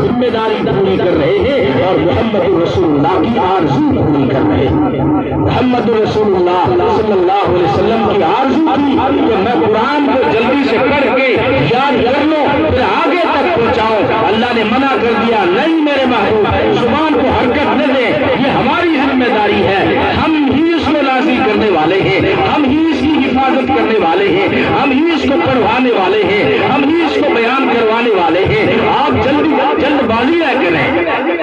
ذمہ داری پوری کر رہے ہیں اور محمد رسول اللہ کی آرزو پوری کر رہے ہیں۔ محمد رسول اللہ صلی اللہ علیہ وسلم کی آرزو تھی کہ میں قرآن کو جلدی سے پڑھ کے یاد کر لوں پھر آگے تک پہنچاؤں۔ اللہ نے منع کر دیا، نہیں میرے محبوب، زبان کو حرکت نہ دیں، یہ ہماری ذمہ داری ہے، ہم ہی اس کو راضی کرنے والے ہیں، ہم ہی اس کی حفاظت کرنے والے ہیں، ہم ہی اس کو پڑھوانے والے ہیں، ہم ہی اس کو بیان کروانے والے ہیں، آپ جلد بازی نہ کریں۔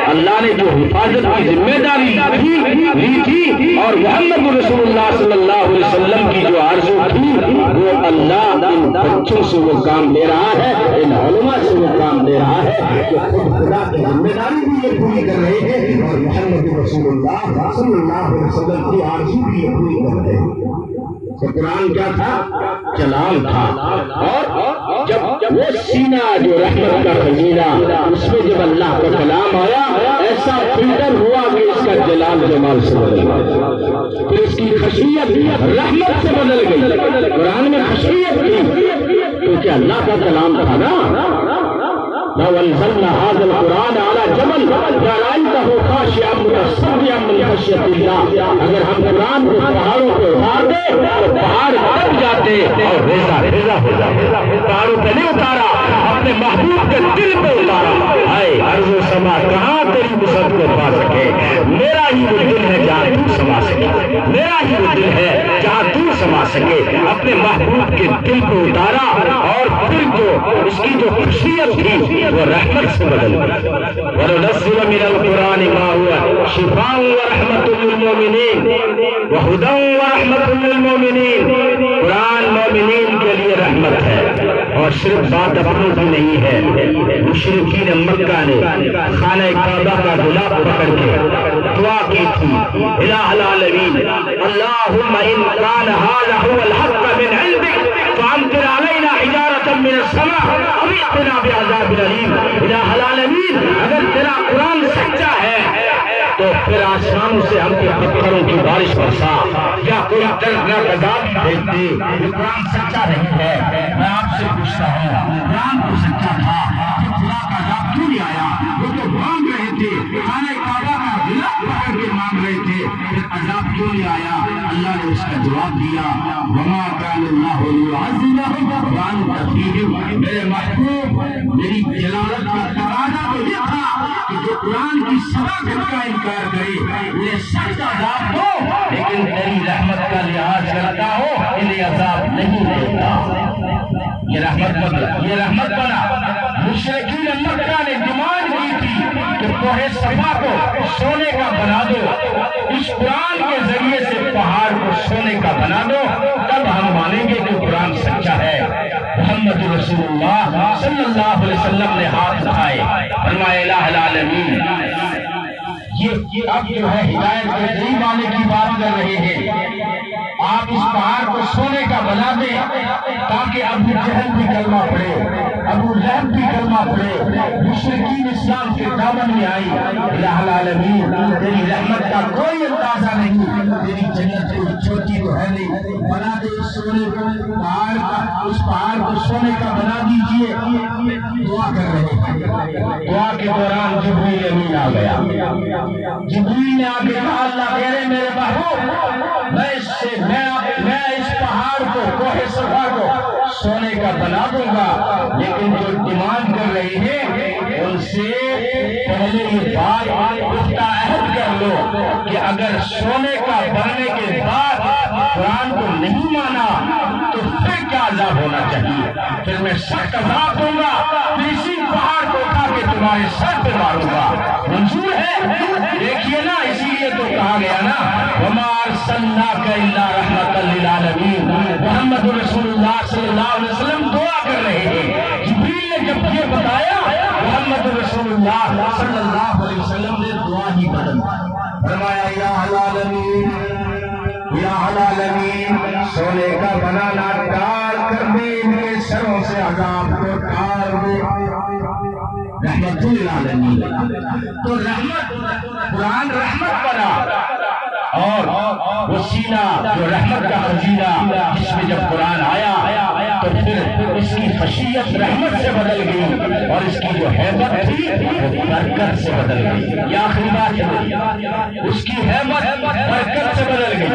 اللہ نے جو حفاظت کی ذمہ داری لی تھی اور محمد رسول اللہ صلی اللہ علیہ وسلم کی جو آرزو تھی وہ اللہ ان بچوں سے وہ کام لے رہا ہے، ان علماء سے وہ کام لے رہا ہے کہ خود خدا کی ذمہ داری بھی یہ پوری کر رہے ہیں اور محمد رسول اللہ صلی اللہ علیہ وسلم کی آرزو بھی یہ پوری کر رہے ہیں۔ تو قرآن کیا تھا؟ کلام تھا، اور جب وہ سینہ جو رحمت کا خزینہ اس میں جب اللہ کا کلام آیا ایسا فلٹر ہوا کہ اس کا جلال جمال سے بدل گیا، پھر اس کی خشیت رحمت سے بدل گئی۔ قرآن میں خشیت تھی کیونکہ اللہ کا کلام تھا نا۔ لو انزلنا هذا القرآن على جبل لرأيته خاشعا متصدعا من خشية الله، اگر ہم قرآن کو پہاڑوں پہ اتار دیں تو پہاڑ دب جاتے اور ریزہ ہو جاتے۔ پہاڑوں پہ نہیں اتارا، اپنے محبوب کے دل پہ اتارا۔ اے ارض و سما کہاں تیری وسعت کو پا سکے؟ میرا ہی وہ دل ہے جہاں تو سما سکے، میرا ہی وہ دل ہے جہاں تو سما سکے۔ اپنے محبوب کے دل پہ اتارا اور پھر جو اس کی جو خشیت تھی وہ رحمت سے بدل گئی۔ وَنُنَزِّلُ مِنَ الْقُرْآنِ مَا هُوَ شِفَاءٌ وَرَحْمَةٌ لِّلْمُؤْمِنِينَ وَهُدًى وَرَحْمَةٌ لِّلْمُؤْمِنِينَ۔ قرآن مومنین کے لیے رحمت ہے اور صرف بات اپنوں کی نہیں ہے۔ مشرکین مکہ نے خانہ کعبہ کا غلاف پکڑ کے دعا کی تھی، الہ العالمین اللہم ان کان ھذا هو الحق من عندک فامطر علینا حجارۃ من السماء او ائتنا بعذاب الیم۔ الہ العالمین اگر تیرا قرآن سچا ہے تو پھر آسمانوں سے ہم کو پتھروں کی بارش برسا یا کوئی دردناک عذاب بھیج دے۔ یہ قرآن سچا نہیں ہے۔ میں آپ سے پوچھتا ہوں، قرآن تو سچا تھا، پھر خدا کا عذاب کیوں نہیں آیا؟ وہ تو مانگ رہے تھے، خانہ کعبہ کا غلاف پکڑ کے مانگ رہے تھے، پھر عذاب کیوں نہیں آیا؟ اللہ نے اس کا جواب دیا، وما کان اللہ لیعذبہم وانت فیہم۔ میرے محبوب، میری جلالت کا تقاضا تو یہ تھا کہ جو قرآن کی صداقت کا انکار کرے انہیں سخت عذاب دو، لیکن تیری رحمت کا لحاظ کرتا ہو انہیں عذاب نہیں دیتا۔ یہ رحمت بنا۔ مشرکین مکہ نے ڈیمانڈ کی تھی کہ کوہ صفا کو سونے کا بنا دو، اس قرآن کے ذریعے سے پہاڑ کو سونے کا بنا دو، تب ہم مانیں گے کہ قرآن سچا ہے۔ محمد رسول اللہ صلی اللہ علیہ وسلم نے ہاتھ اٹھائے، فرمایا الہ العالمین یہ اب جو ہے ہدایت کے قریب آنے کی بات کر رہے ہیں، آپ اس پہاڑ کو سونے کا بنا دیں تاکہ ابو جہل بھی کلمہ پڑھے، ابو لہب بھی کلمہ پڑھے، مشرکین اسلام کے دامن میں آئی۔ الہ العالمین تیری رحمت کا کوئی اندازہ نہیں، تیری جنت کوئی چھوٹی تو ہے نہیں، بنا دے اس سونے کو، اس پہاڑ کو سونے کا بنا دیجئے۔ دعا کر رہے ہیں، دعا کے دوران جبریل امین آ گیا۔ جبریل نے آ کے کہا، اللہ کہہ رہے میرے محبوب میں اس پہاڑ کو کوہ صفا کو سونے کا بنا دوں گا، لیکن جو ڈیمانڈ کر رہے ہیں ان سے پہلے یہ بات پختہ عہد کر لو کہ اگر سونے کا بننے کے بعد قرآن کو نہیں مانا تو پھر کیا عذاب ہونا چاہیے؟ پھر میں سخت عذاب دوں گا، پھر اسی پہاڑ کو اٹھا کے تمہارے سر پہ ماروں گا۔ منظور ہے؟ دیکھیے نا، اسی لیے تو کہا گیا نا وما ارسلناک الا رحمۃ للعالمین۔ محمد رسول اللہ صلی اللہ علیہ وسلم دعا کر رہے ہیں۔ جبریل نے جب یہ بتایا محمد رسول اللہ صلی اللہ علیہ وسلم نے دعا ہی بدل فرمایا، یا العالمین یا العالمین سونے کا بنانا ٹال کر دے، ان کے سروں سے عذاب کو ٹال دے۔ رحمت للعالمین، تو رحمت قرآن رحمت بنا، اور وہ سینہ جو رحمت کا خزینہ جس میں جب قرآن آیا تو تو پھر اس کی خشیت رحمت سے بدل گئی اور اس کی جو ہیبت تھی وہ برکت سے بدل گئی. یہ آخری بات ہے, اس کی ہیبت برکت سے بدل گئی.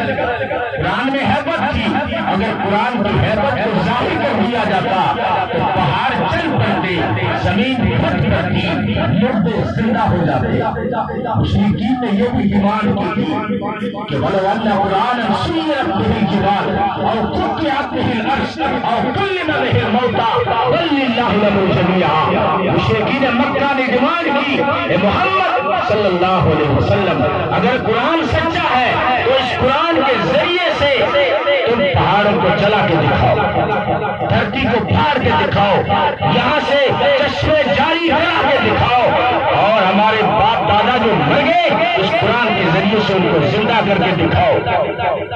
قرآن میں ہیبت تھی, اگر قرآن کی ہیبت کو ظاہر کر دیا جاتا تو پہاڑ چل پڑتے, زمین پھٹ پڑتی, مردے زندہ ہو جاتے. مشرکین نے یہ بھی ڈیمانڈ کی تھی کہ وَلَوْ أَنَّ قُرْآنًا سُيِّرَتْ بِهِ الْجِبَالُ أَوْ قُطِّعَتْ بِهِ الْأَرْضُ أَوْ كُلِّمَ بِهِ الْمَوْتَىٰ بَلْ لِلَّهِ الْأَمْرُ جَمِيعًا. مشرکین مکہ نے ڈیمانڈ کی, اے محمد صلی اللہ علیہ وسلم, اگر قرآن سچا ہے تو اس قرآن کے ذریعے سے تم پہاڑوں کو چلا کے دکھاؤ, دھرتی کو پھاڑ کے دکھاؤ, یہاں سے چشمے جاری کرا کے دکھاؤ, اور ہمارے باپ دادا جو مر گئے اس قرآن کے ذریعے سے ان کو زندہ کر کے دکھاؤ.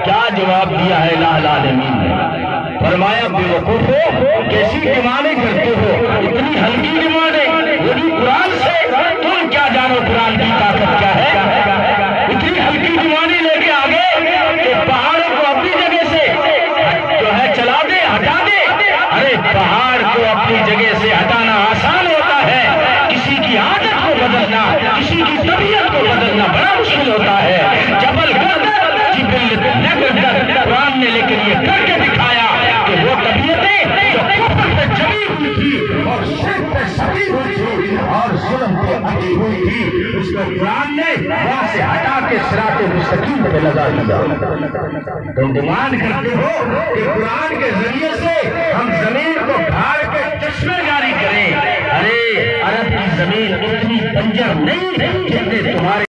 کیا جواب دیا ہے الہ العالمین نے؟ فرمایا بے وقوفو, کیسی ڈیمانڈیں کرتے ہو, اتنی ہلکی ڈیمانڈیں, وہ بھی قرآن سے. تم کیا جانو قرآن کی طاقت کیا ہے؟ اتنی ہلکی ڈیمانڈیں لے کے آگے کہ پہاڑوں کو اپنی جگہ سے جو ہے چلا دے, ہٹا دے. ارے پہاڑ کو اپنی جگہ سے ہٹانا آسان ہوتا ہے, کسی کی عادت کو بدلنا, کسی کی طبیعت کو بدلنا بڑا مشکل ہوتا ہے. جبل قرآن نے لیکن یہ کر کے دکھایا کہ وہ طبیعتیں جو کفر پہ جمی ہوئی تھی اور شرک پہ سبھی ہوئی تھی اور ظلم پہ اٹھی ہوئی تھی, اس کو قرآن نے وہاں سے ہٹا کے صراط مستقیم پہ لگا دیا. تم ڈیمانڈ کرتے ہو کہ قرآن کے ذریعے سے ہم زمین کو پھاڑ کے چشمے جاری کریں. ارے عرب کی زمین اتنی بنجر نہیں جتنے تمہارے